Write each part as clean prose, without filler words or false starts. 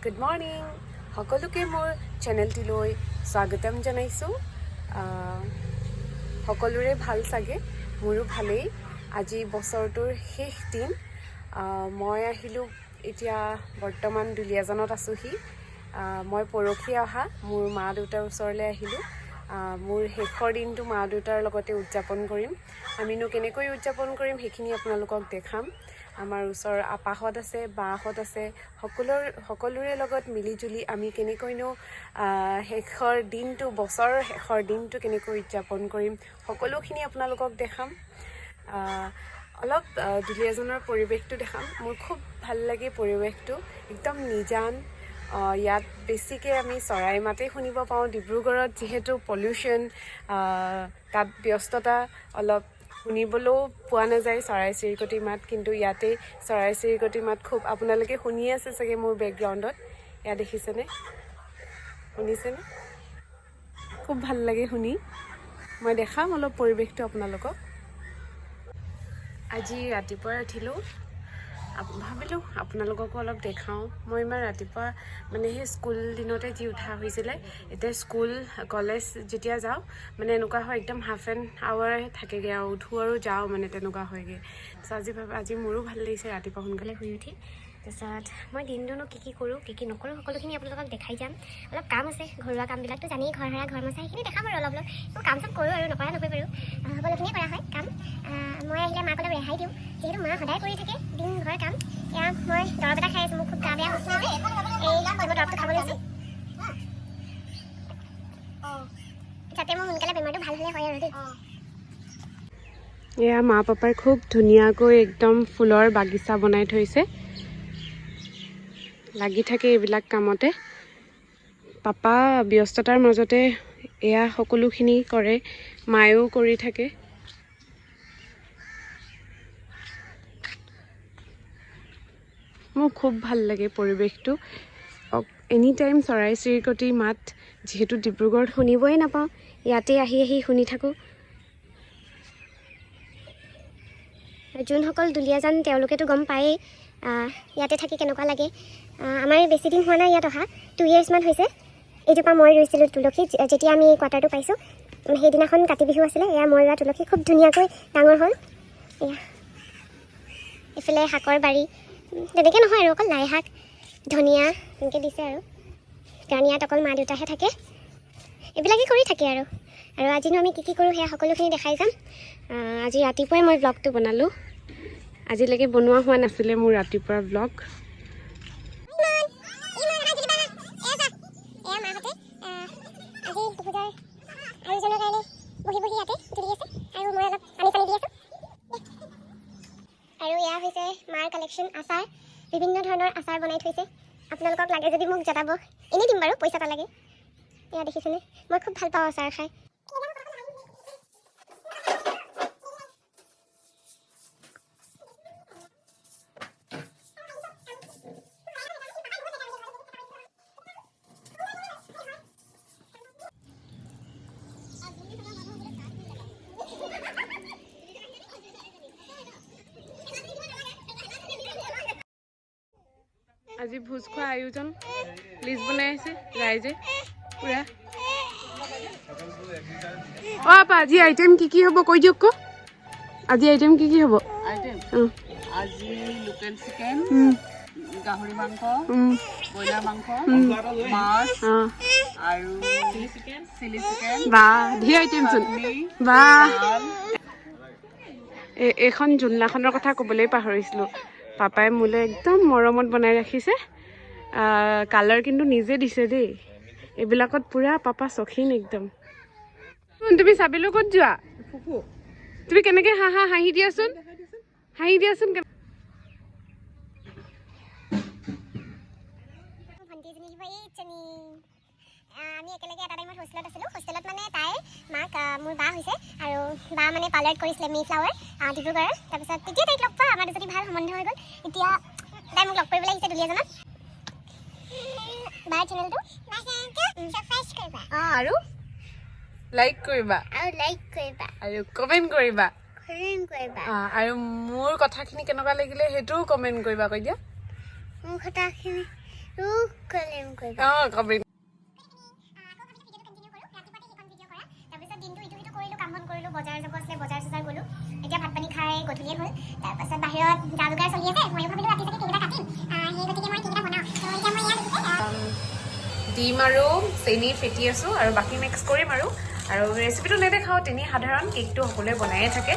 Good morning সকলোকে মোৰ চেনেলটিলৈ স্বাগতম জনাইছোঁ। সকলোৰে ভাল চাগে, মোৰো ভালেই। আজি বছৰটোৰ শেষ দিন। মই আহিলোঁ এতিয়া বৰ্তমান দুলীয়াজানত আছোঁহি। মই পৰহি অহা মোৰ মা দেউতাৰ ওচৰলৈ আহিলোঁ। মোৰ শেষৰ দিনটো মা দেউতাৰ লগতে উদযাপন কৰিম। আমিনো কেনেকৈ উদযাপন কৰিম সেইখিনি আপোনালোকক দেখাম। আমাৰ ওচৰৰ আপাহঁত আছে, বাহঁত আছে, সকলোৰে লগত মিলিজুলি আমি কেনেকৈনো শেষৰ দিনটো, বছৰৰ শেষৰ দিনটো কেনেকৈ উদযাপন কৰিম সকলোখিনি আপোনালোকক দেখাম। অলপ দুলীয়াজানৰ পৰিৱেশটো দেখাম। মোৰ খুব ভাল লাগে পৰিৱেশটো, একদম নিজান। ইয়াত বেছিকৈ আমি চৰাই মাতেই শুনিব পাওঁ। ডিব্ৰুগড়ত যিহেতু পলিউশ্যন, তাত ব্যস্ততা অলপ শুনিবলৈও পোৱা নাযায় চৰাই চিৰিকটিৰ মাত, কিন্তু ইয়াতে চৰাই চিৰিকটিৰ মাত খুব আপোনালোকে শুনি আছে চাগে মোৰ বেকগ্ৰাউণ্ডত। এয়া দেখিছেনে, শুনিছেনে? খুব ভাল লাগে শুনি। মই দেখাম অলপ পৰিৱেশটো আপোনালোকক। আজি ৰাতিপুৱাই উঠিলোঁ, ভাবিলোঁ আপোনালোককো অলপ দেখাওঁ। মই ইমান ৰাতিপুৱা মানে সেই স্কুল দিনতে যি উঠা হৈছিলে, এতিয়া স্কুল কলেজ যেতিয়া যাওঁ মানে এনেকুৱা হয়, একদম হাফ এন আৱাৰ থাকেগৈ আৰু উঠোঁ আৰু যাওঁ, মানে তেনেকুৱা হয়গৈ। তাৰপিছত আজি মোৰো ভাল লাগিছে ৰাতিপুৱা সোনকালে শুই উঠি। তাৰপিছত মই দিনটোনো কি কৰোঁ, কি নকৰোঁ সকলোখিনি আপোনালোকক দেখাই যাম। অলপ কাম আছে, ঘৰুৱা কামবিলাকতো জানেই, ঘৰ সৰা, ঘৰ মোচা, সেইখিনি দেখাম আৰু অলপ মই কাম চাম কৰোঁ আৰু নকৰা নহয় বাৰু, সকলোখিনিয়ে কৰা হয় কাম। মই আহিলে মাক অলপ ৰেহাই দিওঁ, যিহেতু মা সদায় কৰি থাকে দিন ঘৰ কাম। এয়া মই দৰৱ এটা খাই আছোঁ, মোৰ খুব গা বেয়া হৈছিলে যে, এই দৰৱটো খাব লৈছোঁ যাতে মোৰ সোনকালে বেমাৰটো ভাল হ'লে হয় আৰু দেই। এয়া মা পাপাই খুব ধুনীয়াকৈ একদম ফুলৰ বাগিচা বনাই থৈছে, লাগি থাকে এইবিলাক কামতে। পাপা ব্যস্ততাৰ মাজতে এয়া সকলোখিনি কৰে, মায়েও কৰি থাকে। মোৰ খুব ভাল লাগে পৰিৱেশটো। এনি টাইম চৰাই চিৰিকটিৰ মাত, যিহেতু ডিব্ৰুগড়ত শুনিবই নাপাওঁ, ইয়াতে আহি শুনি থাকোঁ। যোনসকল দুলীয়াজান তেওঁলোকেতো গম পায়েই ইয়াতে থাকি কেনেকুৱা লাগে। আমাৰ বেছি দিন হোৱা নাই ইয়াত অহা, 2 years মান হৈছে। এইজোপা মই ৰুইছিলোঁ তুলসী, যেতিয়া আমি কোৱাৰ্টাৰটো পাইছোঁ সেইদিনাখন কাতি বিহু আছিলে। এয়া মই ৰোৱা তুলসী খুব ধুনীয়াকৈ ডাঙৰ হ'ল। এয়া এইফালে শাকৰ বাৰী, তেনেকৈ নহয় আৰু অকল লাই শাক, ধনিয়া তেনেকৈ দিছে আৰু, কাৰণ ইয়াত অকল মা দেউতাহে থাকে, এইবিলাকেই কৰি থাকে আৰু আজিনো আমি কি কৰোঁ সেয়া সকলোখিনি দেখাই যাম। আজি ৰাতিপুৱাই মই ব্লগটো বনালোঁ, আজিলৈকে বনোৱা হোৱা নাছিলে মোৰ ৰাতিপুৱাৰ ব্লগ। আৰু এয়া হৈছে মাৰ কালেকশ্যন, আচাৰ, বিভিন্ন ধৰণৰ আচাৰ বনাই থৈছে। আপোনালোকক লাগে যদি মোক জনাব, এনেই দিম বাৰু, পইচা নালাগে। এয়া দেখিছেনে, মই খুব ভাল পাওঁ আচাৰ খাই। আজি ভোজ খোৱা আয়োজন লিষ্ট বনাই আছে ৰাইজে পুৰা। আপা আজি আইটেম কি হ'ব কৈ দিয়ক। আজি আইটেম কি হ'ব? আজি লোকেল চিকেন, গাহৰি মাংস, ব্ৰইলাৰ মাংস, মাছ আৰু চিলি চিকেন। বা ধেৰ আইটেম চোন। বা এইখন জোলনাখনৰ কথা ক'বলৈ পাহৰিছিলোঁ। পাপাই মোলৈ একদম মৰমত বনাই ৰাখিছে। কালাৰ কিন্তু নিজে দিছে দেই, এইবিলাকত পুৰা পাপা চখিন একদম। তুমি চাবিলো ক'ত যোৱা? তুমি কেনেকৈ হাঁহি দিয়াচোন, হাঁহি দিয়াচোন। আমি একেলগে এটা টাইমত হোষ্টেলত আছিলোঁ। হোষ্টেলত মানে তাইৰ মাক মোৰ বা হৈছে, আৰু বা মানে পাৰ্লাৰত কৰিছিলে মেফ্লাৱাৰ ডিব্ৰুগড়ৰ। তাৰপিছত তেতিয়া তাইক লগ পোৱা, আমাৰ দুজনী ভাল সম্বন্ধ হৈ গ'ল। এতিয়া তাই মোক লগ কৰিবলৈ আহিছে দুলীয়াজানত। বাৰ চেনেলটো ছাবস্ক্ৰাইব কৰিবা, আৰু লাইক কৰিবা, আৰু কমেণ্ট কৰিবা, আৰু মোৰ কথাখিনি কেনেকুৱা লাগিলে সেইটোও কমেণ্ট কৰিবা। কৈ দিয়া মোৰ কথাখিনি কমেণ্ট বজাৰ চজাৰ গ'লো এতিয়া ভাত পানী খাই গধূলিয়ে হ'ল তাৰপাছত বাহিৰত যা যোগাৰ চলি আছে মই ভাবিলোঁ ৰাতি চাগে কেক এটা কাটিম সেই গতিকে মই কেক এটা বনাওঁ তো এতিয়া মই ইয়াত ডিম আৰু চেনি ফেটি আছোঁ আৰু বাকী মিক্স কৰিম আৰু ৰেচিপিটো নেদেখাওঁ তেনেই সাধাৰণ কেকটো সকলোৱে বনায়ে থাকে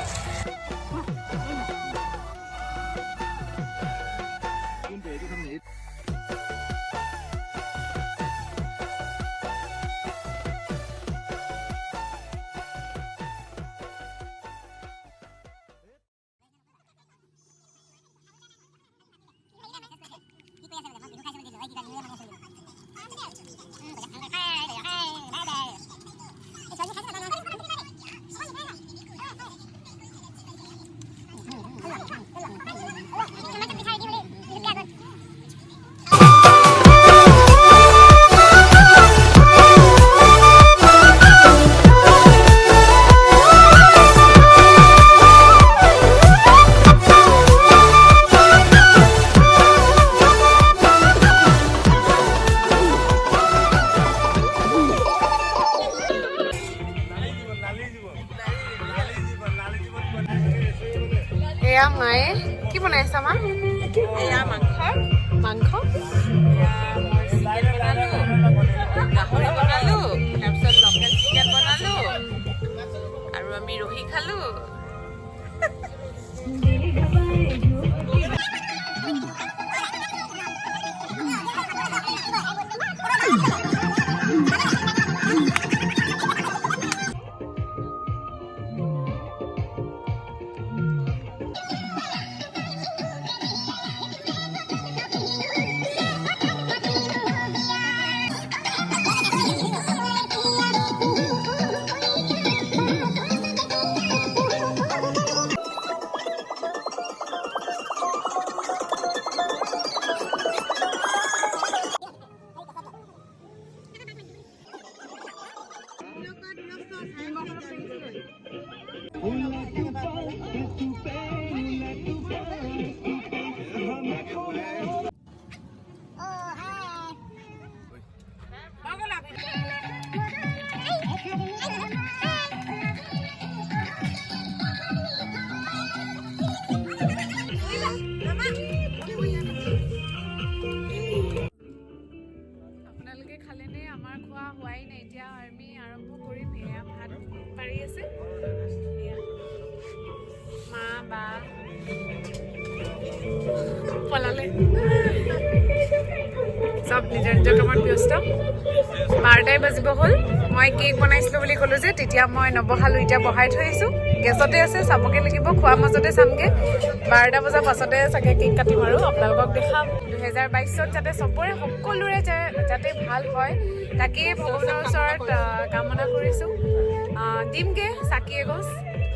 এয়া মায়ে কি বনাইছা মা এয়া মাংস মাংস গাহৰি বনালোঁ তাৰপিছত লোকেল চিকেন বনালোঁ আৰু আমি ৰহি খালোঁ আপোনালোকে খালেনে আমাৰ খোৱা হোৱাই নাই এতিয়া আমি আৰম্ভ কৰিম এয়া ভাত পাৰি আছে মা বা পলালে চব নিজৰ নিজৰ কামত ব্যস্ত 12টাই বাজিব হ'ল মই কেক বনাইছিলোঁ বুলি ক'লোঁ যে তেতিয়া মই নবহালোঁ এতিয়া বহাই থৈ আহিছোঁ গেছতে আছে চাবগৈ লাগিব খোৱা মাজতে চামগৈ 12টা বজাৰ পাছতে চাগে কেক কাটিম আৰু আপোনালোকক দেখাম 2022 চনত যাতে চবৰে সকলোৰে যাতে ভাল হয় তাকেই ভগৱানৰ ওচৰত কামনা কৰিছোঁ দিমগৈ চাকি এগছ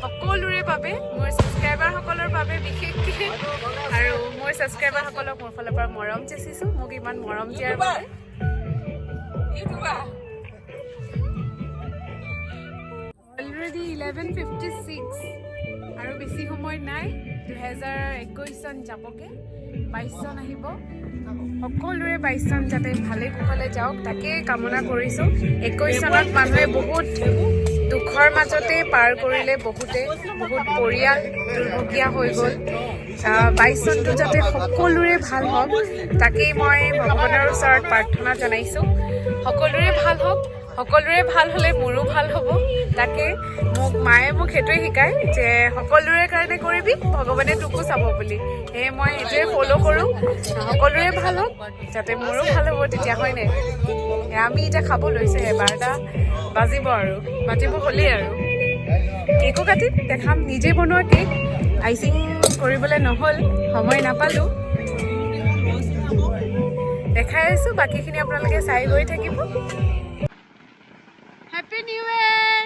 সকলোৰে বাবে মোৰ ছাবস্ক্ৰাইবাৰসকলৰ বাবে বিশেষকৈ আৰু মোৰ ছাবস্ক্ৰাইবাৰসকলক মোৰ ফালৰ পৰা মৰম যাচিছোঁ মোক ইমান মৰম দিয়াৰ বাবে অলৰেডি 11:56 আৰু বেছি সময় নাই 2021 চন যাবগৈ 22 চন আহিব সকলোৰে 22 চন যাতে ভালে কুশলে যাওক তাকে কামনা কৰিছোঁ 21 চনত মানুহে বহুত দুখৰ মাজতে পাৰ কৰিলে বহুত পৰিয়াল দুৰ্ভগীয়া হৈ গ'ল 22 চনটো যাতে সকলোৰে ভাল হওক তাকেই মই ভগৱানৰ ওচৰত প্ৰাৰ্থনা জনাইছোঁ সকলোৰে ভাল হওক সকলোৰে ভাল হ'লে মোৰো ভাল হ'ব তাকে মায়ে মোক সেইটোৱে শিকায় যে সকলোৰে কাৰণে কৰিবি ভগৱানে তোকো চাব বুলি সেয়ে মই সেইটোৱে ফ'ল' কৰোঁ সকলোৰে ভাল হওক যাতে মোৰো ভাল হ'ব তেতিয়া হয়নে আমি এতিয়া খাব লৈছোঁহে 12টা বাজিব হ'লেই আৰু কেকো কাটিম দেখাম নিজে বনোৱা কেক আইচিং কৰিবলৈ নহ'ল সময় নাপালোঁ দেখাই আছোঁ বাকীখিনি আপোনালোকে চাই গৈ থাকিব Happy New Year!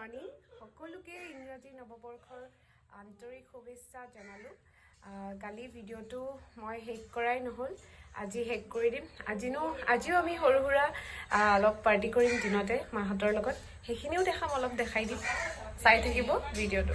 মৰ্ণিং সকলোকে ইংৰাজী নৱবৰ্ষৰ আন্তৰিক শুভেচ্ছা জনালোঁ কালি ভিডিঅ'টো মই শেষ কৰাই নহ'ল আজি শেষ কৰি দিম আজিও আমি সৰু সুৰা অলপ পাৰ্টি কৰিম দিনতে মাহঁতৰ লগত সেইখিনিও দেখাম অলপ দেখাই দিম চাই থাকিব ভিডিঅ'টো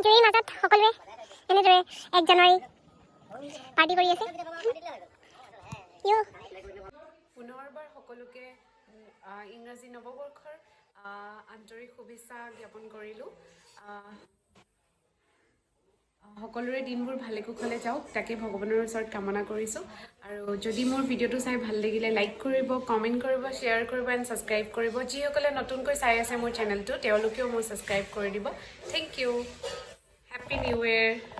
জুইৰ মাজত সকলোৱে এনেদৰে 1 জানুৱাৰী পাৰ্টি কৰি আছে পুনৰবাৰ সকলোকে ইংৰাজী নৱবৰ্ষৰ আন্তৰিক শুভেচ্ছা জ্ঞাপন কৰিলোঁ সকলোৰে দিনবোৰ ভালে কুশলে যাওক তাকে ভগৱানৰ ওচৰত কামনা কৰিছোঁ আৰু যদি মোৰ ভিডিঅ'টো চাই ভাল লাগিলে লাইক কৰিব কমেণ্ট কৰিব শ্বেয়াৰ কৰিব এণ্ড ছাবস্ক্ৰাইব কৰিব যিসকলে নতুনকৈ চাই আছে মোৰ চেনেলটো তেওঁলোকেও মোৰ ছাবস্ক্ৰাইব কৰি দিব thank you happy new year